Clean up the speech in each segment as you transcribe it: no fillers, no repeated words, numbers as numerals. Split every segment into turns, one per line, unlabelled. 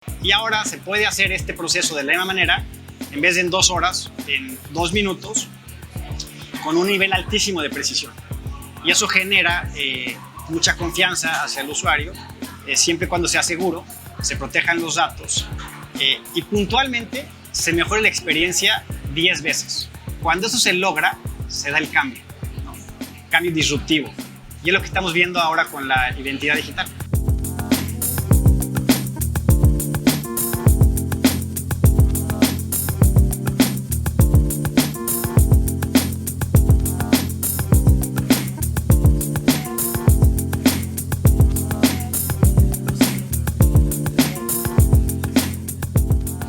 Y ahora se puede hacer este proceso de la misma manera, en vez de en 2 horas, en 2 minutos, con un nivel altísimo de precisión. Y eso genera mucha confianza hacia el usuario, siempre y cuando sea seguro, se protejan los datos y puntualmente se mejore la experiencia 10 veces. Cuando eso se logra, se da el cambio, ¿no? Cambio disruptivo. Y es lo que estamos viendo ahora con la identidad digital.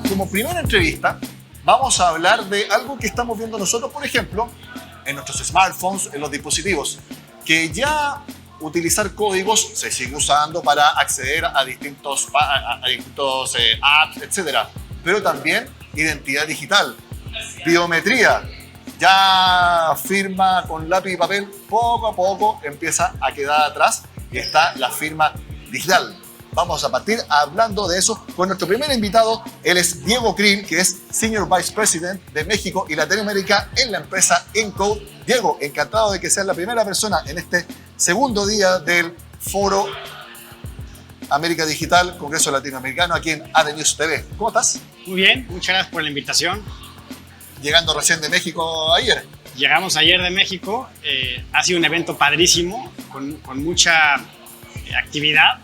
Como primera entrevista, vamos a hablar de algo que estamos viendo nosotros, por ejemplo, en nuestros smartphones, en los dispositivos, que ya utilizar códigos se sigue usando para acceder a distintos apps, etc. Pero también identidad digital, biometría, ya firma con lápiz y papel, poco a poco empieza a quedar atrás y está la firma digital. Vamos a partir hablando de eso con nuestro primer invitado. Él es Diego Krill, que es Senior Vice President de México y Latinoamérica en la empresa Encode. Diego, encantado de que seas la primera persona en este segundo día del Foro América Digital, Congreso Latinoamericano, aquí en AD News TV. ¿Cómo estás?
Muy bien, muchas gracias por la invitación.
Llegando recién de México ayer.
Llegamos ayer de México, ha sido un evento padrísimo, con mucha actividad.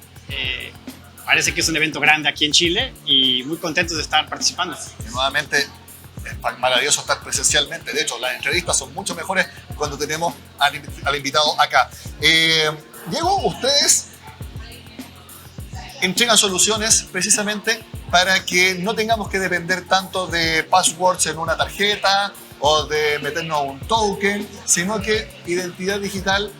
Parece que es un evento grande aquí en Chile y muy contentos de estar participando.
Y nuevamente es maravilloso estar presencialmente. De hecho, las entrevistas son mucho mejores cuando tenemos al invitado acá. Diego, ustedes entregan soluciones precisamente para que no tengamos que depender tanto de passwords en una tarjeta o de meternos un token, sino que identidad digital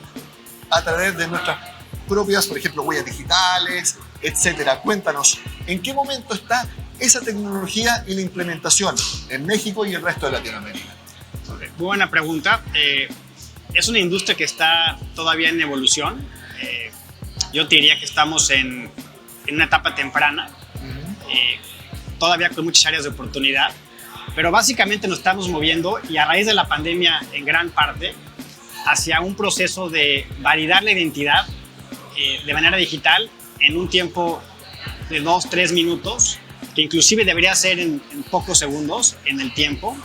a través de nuestras propias, por ejemplo, huellas digitales, etcétera. Cuéntanos, ¿en qué momento está esa tecnología y la implementación en México y el resto de Latinoamérica?
Muy buena pregunta. Es una industria que está todavía en evolución. Yo te diría que estamos en una etapa temprana, todavía con muchas áreas de oportunidad, pero básicamente nos estamos moviendo y a raíz de la pandemia en gran parte hacia un proceso de validar la identidad de manera digital en un tiempo de 2-3 minutos, que inclusive debería ser en pocos segundos en el tiempo,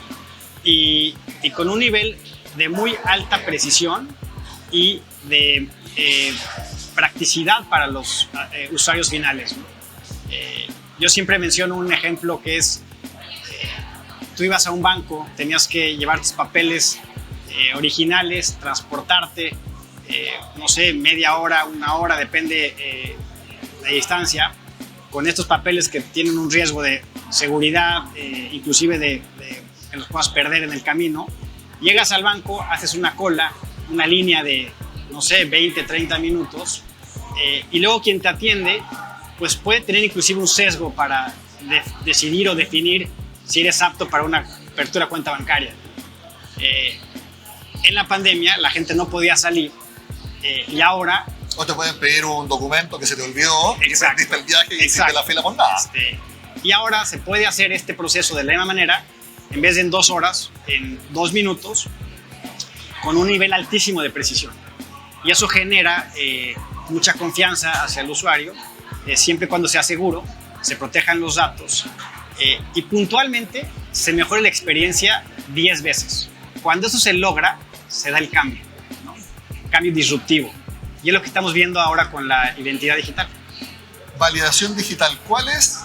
y con un nivel de muy alta precisión y de practicidad para los usuarios finales, ¿no? Yo siempre menciono un ejemplo que es, tú ibas a un banco, tenías que llevar tus papeles originales, transportarte, no sé, media hora, 1 hora, depende la distancia, con estos papeles que tienen un riesgo de seguridad, inclusive de que los puedas perder en el camino. Llegas al banco, haces una cola, una línea de, no sé, 20, 30 minutos, y luego quien te atiende, pues puede tener inclusive un sesgo para decidir o definir si eres apto para una apertura de cuenta bancaria. En la pandemia la gente no podía salir, y ahora...
O te pueden pedir un documento que se te olvidó,
exacto,
y perdiste el viaje y hiciste la fila por nada.
Y ahora se puede hacer este proceso de la misma manera, en vez de en 2 horas, en 2 minutos, con un nivel altísimo de precisión. Y eso genera mucha confianza hacia el usuario, siempre y cuando sea seguro, se protejan los datos y puntualmente se mejore la experiencia 10 veces. Cuando eso se logra, se da el cambio, ¿no? Cambio disruptivo. Y es lo que estamos viendo ahora con la identidad digital.
Validación digital. ¿Cuál es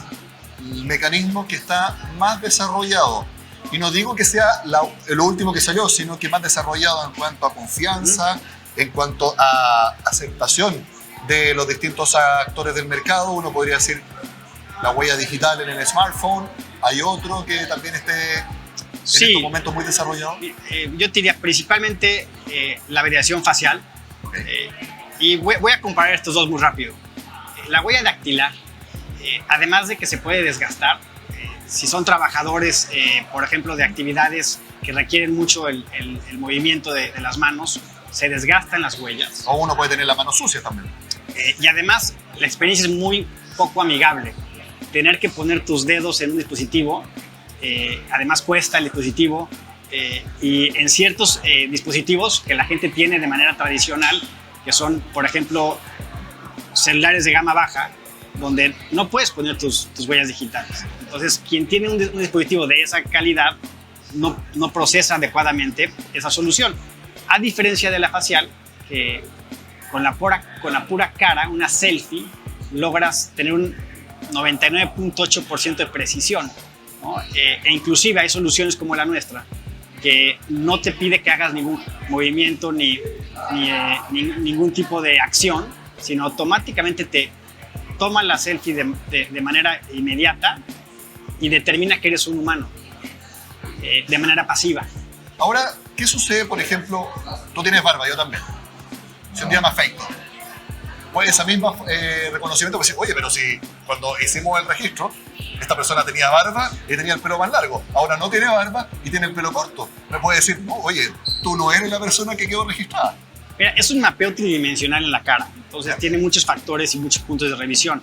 el mecanismo que está más desarrollado? Y no digo que sea lo último que salió, sino que más desarrollado en cuanto a confianza, en cuanto a aceptación de los distintos actores del mercado. Uno podría decir la huella digital en el smartphone. Hay otro que también esté en estos momentos muy desarrollado.
Yo te diría principalmente la validación facial. Y voy a comparar estos dos muy rápido. La huella dactilar, además de que se puede desgastar, si son trabajadores, por ejemplo, de actividades que requieren mucho el movimiento de las manos, se desgastan las huellas.
O uno puede tener la mano sucia también.
Y además, la experiencia es muy poco amigable. tener que poner tus dedos en un dispositivo, además cuesta el dispositivo, y en ciertos dispositivos que la gente tiene de manera tradicional, que son, por ejemplo, celulares de gama baja, donde no puedes poner tus huellas digitales. Entonces, quien tiene un dispositivo de esa calidad no procesa adecuadamente esa solución. A diferencia de la facial, que con la pura cara, una selfie, logras tener un 99.8% de precisión, ¿no? E inclusive hay soluciones como la nuestra, que no te pide que hagas ningún movimiento ni ningún tipo de acción, sino automáticamente te toma la selfie de manera inmediata y determina que eres un humano, de manera pasiva.
Ahora, ¿qué sucede, por ejemplo? Tú tienes barba, yo también. Si un día me afeito, pues ese mismo reconocimiento, pues oye, pero si cuando hicimos el registro, esta persona tenía barba y tenía el pelo más largo, ahora no tiene barba y tiene el pelo corto. Me puede decir, no, oye, tú no eres la persona que quedó registrada.
Mira, es un mapeo tridimensional en la cara, entonces tiene muchos factores y muchos puntos de revisión.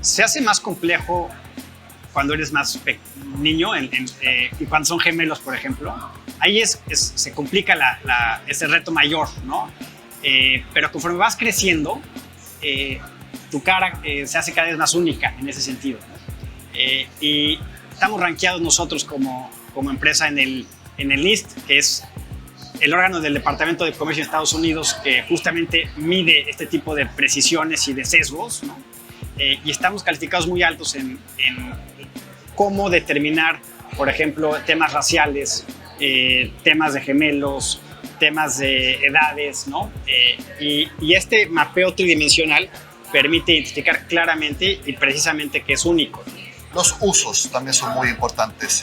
Se hace más complejo cuando eres más niño y cuando son gemelos, por ejemplo. Ahí se complica ese reto mayor, ¿no? Pero conforme vas creciendo, tu cara se hace cada vez más única en ese sentido, ¿no? Y estamos rankeados nosotros como empresa en el NIST, que es el órgano del Departamento de Comercio de Estados Unidos, que justamente mide este tipo de precisiones y de sesgos, ¿no? Y estamos calificados muy altos en cómo determinar, por ejemplo, temas raciales, temas de gemelos, temas de edades, ¿no? Y este mapeo tridimensional permite identificar claramente y precisamente que es único.
Los usos también son muy importantes.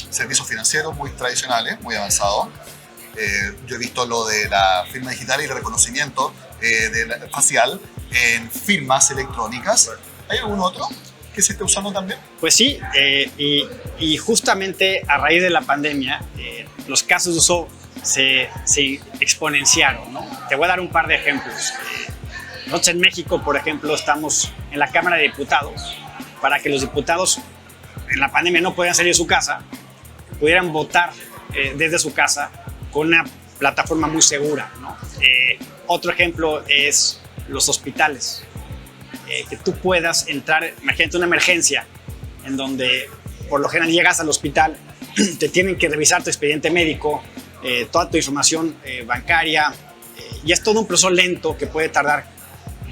Servicios financieros muy tradicionales, muy avanzados. Yo he visto lo de la firma digital y el reconocimiento facial en firmas electrónicas. ¿Hay algún otro que se esté usando también?
Pues sí, y justamente a raíz de la pandemia, los casos de uso se exponenciaron, ¿no? Te voy a dar un par de ejemplos. Nosotros en México, por ejemplo, estamos en la Cámara de Diputados para que los diputados en la pandemia no podían salir de su casa, pudieran votar desde su casa con una plataforma muy segura, ¿no? Otro ejemplo es los hospitales. Que tú puedas entrar, imagínate una emergencia en donde por lo general llegas al hospital, te tienen que revisar tu expediente médico, toda tu información bancaria, y es todo un proceso lento que puede tardar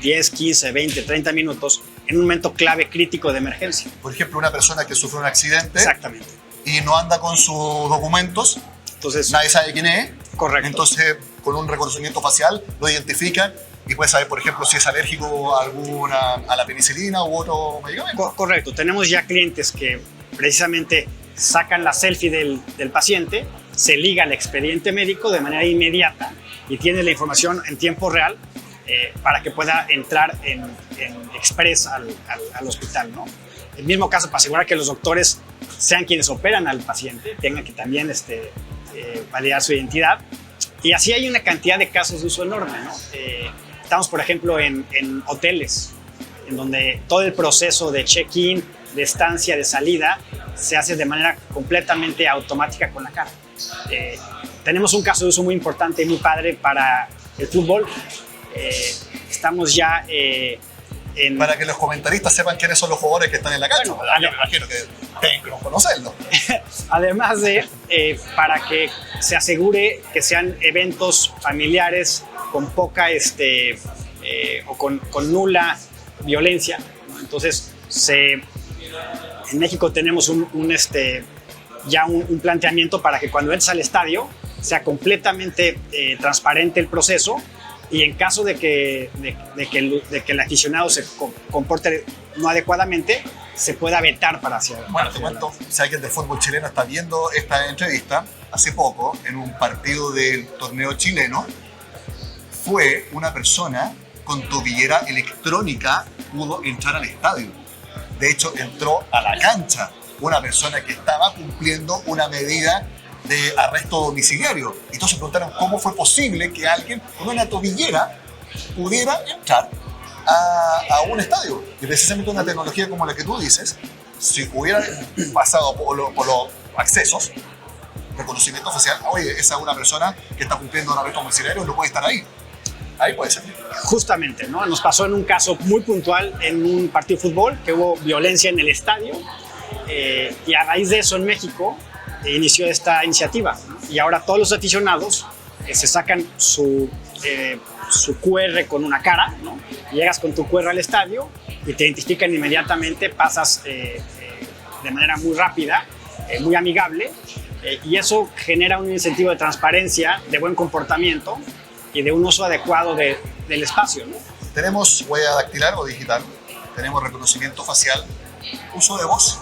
10, 15, 20, 30 minutos en un momento clave crítico de emergencia.
Por ejemplo, una persona que sufre un accidente.
Exactamente.
Y no anda con sus documentos,
entonces,
nadie sabe quién es.
Correcto.
Entonces, con un reconocimiento facial lo identifican y puede saber, por ejemplo, si es alérgico a la penicilina u otro medicamento.
Correcto. Tenemos ya clientes que precisamente sacan la selfie del paciente, se liga al expediente médico de manera inmediata y tiene la información en tiempo real para que pueda entrar en express al hospital, ¿no? El mismo caso para asegurar que los doctores sean quienes operan al paciente, tengan que también validar su identidad. Y así hay una cantidad de casos de uso enorme, ¿no? Estamos, por ejemplo, en hoteles, en donde todo el proceso de check-in, de estancia, de salida, se hace de manera completamente automática con la cara. Tenemos un caso de uso muy importante y muy padre para el fútbol. Estamos ya
para que los comentaristas sepan quiénes son los jugadores que están en la cancha.
Bueno,
yo me imagino que tienen que conocerlos.
Además de, para que se asegure que sean eventos familiares con poca o con nula violencia, ¿no? Entonces, en México tenemos ya un planteamiento para que cuando entres al estadio sea completamente transparente el proceso, y en caso de que el aficionado se comporte no adecuadamente, se pueda vetar para hacia.
Bueno, te cuento, si alguien del fútbol chileno está viendo esta entrevista, hace poco, en un partido del torneo chileno, fue una persona con tobillera electrónica, pudo entrar al estadio. De hecho, entró a la cancha una persona que estaba cumpliendo una medida de arresto domiciliario. Entonces se preguntaron cómo fue posible que alguien con una tobillera pudiera entrar a un estadio. Y precisamente una tecnología como la que tú dices, si hubiera pasado por los accesos, reconocimiento facial, oye, esa es una persona que está cumpliendo una regla domiciliaria, no puede estar ahí. Ahí puede ser.
Justamente, ¿no? Nos pasó en un caso muy puntual en un partido de fútbol que hubo violencia en el estadio y a raíz de eso en México inició esta iniciativa, ¿no? Y ahora todos los aficionados se sacan su QR con una cara, ¿no? Llegas con tu QR al estadio y te identifican inmediatamente, pasas de manera muy rápida, muy amigable, y eso genera un incentivo de transparencia, de buen comportamiento y de un uso adecuado del espacio, ¿no?
Tenemos huella dactilar o digital, tenemos reconocimiento facial, uso de voz.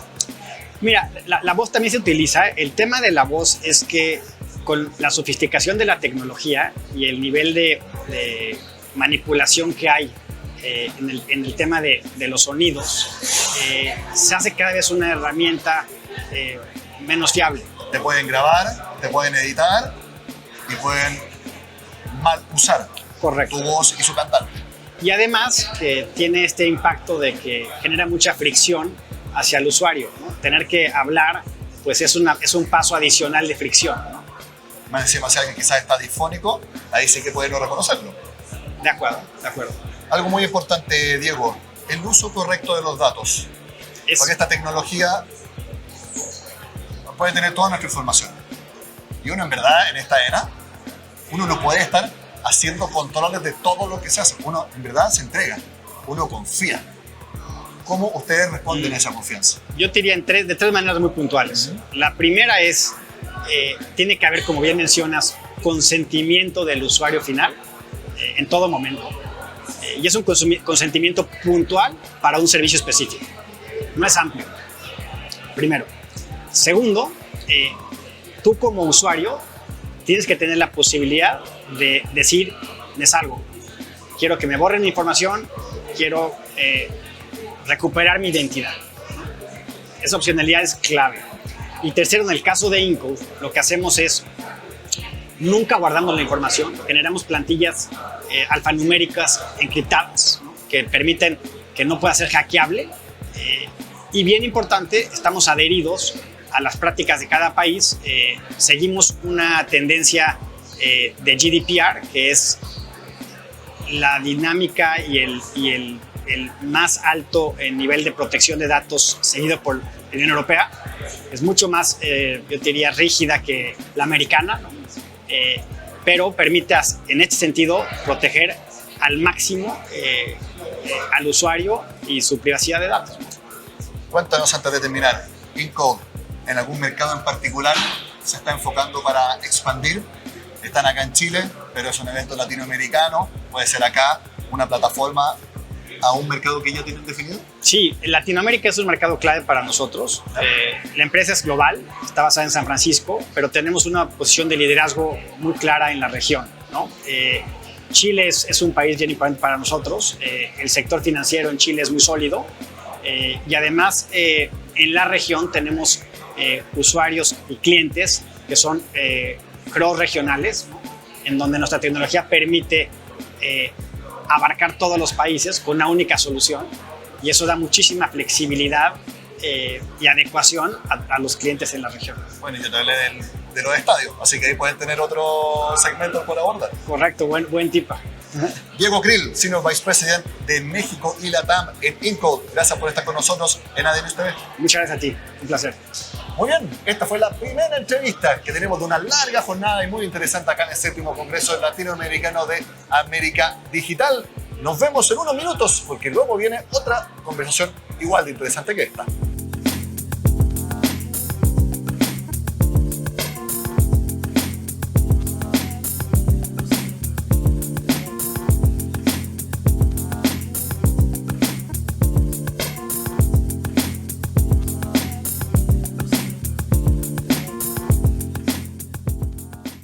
Mira, la voz también se utiliza. El tema de la voz es que con la sofisticación de la tecnología y el nivel de manipulación que hay en el tema de los sonidos, se hace cada vez una herramienta menos fiable.
Te pueden grabar, te pueden editar y pueden mal usar
Correcto.
tu voz y su cantante.
Y además que tiene este impacto de que genera mucha fricción hacia el usuario, ¿no? Tener que hablar, pues es un paso adicional de fricción, ¿no?
Más encima, si alguien quizás está disfónico, ahí sí que puede no reconocerlo.
De acuerdo, de acuerdo.
Algo muy importante, Diego, el uso correcto de los datos. Porque esta tecnología puede tener toda nuestra información. Y uno, en verdad, en esta era, uno no puede estar haciendo controles de todo lo que se hace. Uno, en verdad, se entrega. Uno confía. ¿Cómo ustedes responden a esa confianza?
Yo te diría de tres maneras muy puntuales. La primera es, tiene que haber, como bien mencionas, consentimiento del usuario final en todo momento. Y es un consentimiento puntual para un servicio específico. No es amplio. Primero. Segundo, tú como usuario tienes que tener la posibilidad de decir, me salgo. Quiero que me borren mi información, quiero recuperar mi identidad. Esa opcionalidad es clave. Y tercero, en el caso de Incode, lo que hacemos es, nunca guardamos la información, generamos plantillas alfanuméricas encriptadas, ¿no? Que permiten que no pueda ser hackeable. Y bien importante, estamos adheridos a las prácticas de cada país. Seguimos una tendencia de GDPR, que es la dinámica y el más alto nivel de protección de datos seguido por la Unión Europea. Es mucho más, yo diría, rígida que la americana, ¿no? Pero permite, en este sentido, proteger al máximo al usuario y su privacidad de datos.
Cuéntanos antes de terminar, Incode, ¿en algún mercado en particular se está enfocando para expandir? Están acá en Chile, pero es un evento latinoamericano, puede ser acá una plataforma a un mercado que ya tienen definido.
Sí, Latinoamérica es un mercado clave para nosotros. La empresa es global, está basada en San Francisco, pero tenemos una posición de liderazgo muy clara en la región, ¿no? Chile es un país bien importante para nosotros. El sector financiero en Chile es muy sólido. Y además, en la región tenemos usuarios y clientes que son cross-regionales, ¿no? En donde nuestra tecnología permite abarcar todos los países con una única solución, y eso da muchísima flexibilidad y adecuación a los clientes en la región.
Bueno, yo te hablé de los estadios, así que ahí pueden tener otro segmento por abordar.
Correcto, buen tipa.
Diego Krill, Senior Vice President de México y LATAM en Incode. Gracias por estar con nosotros en ADN TV.
Muchas gracias a ti, un placer.
Muy bien, esta fue la primera entrevista que tenemos de una larga jornada y muy interesante acá en el 7º Congreso Latinoamericano de América Digital. Nos vemos en unos minutos porque luego viene otra conversación igual de interesante que esta.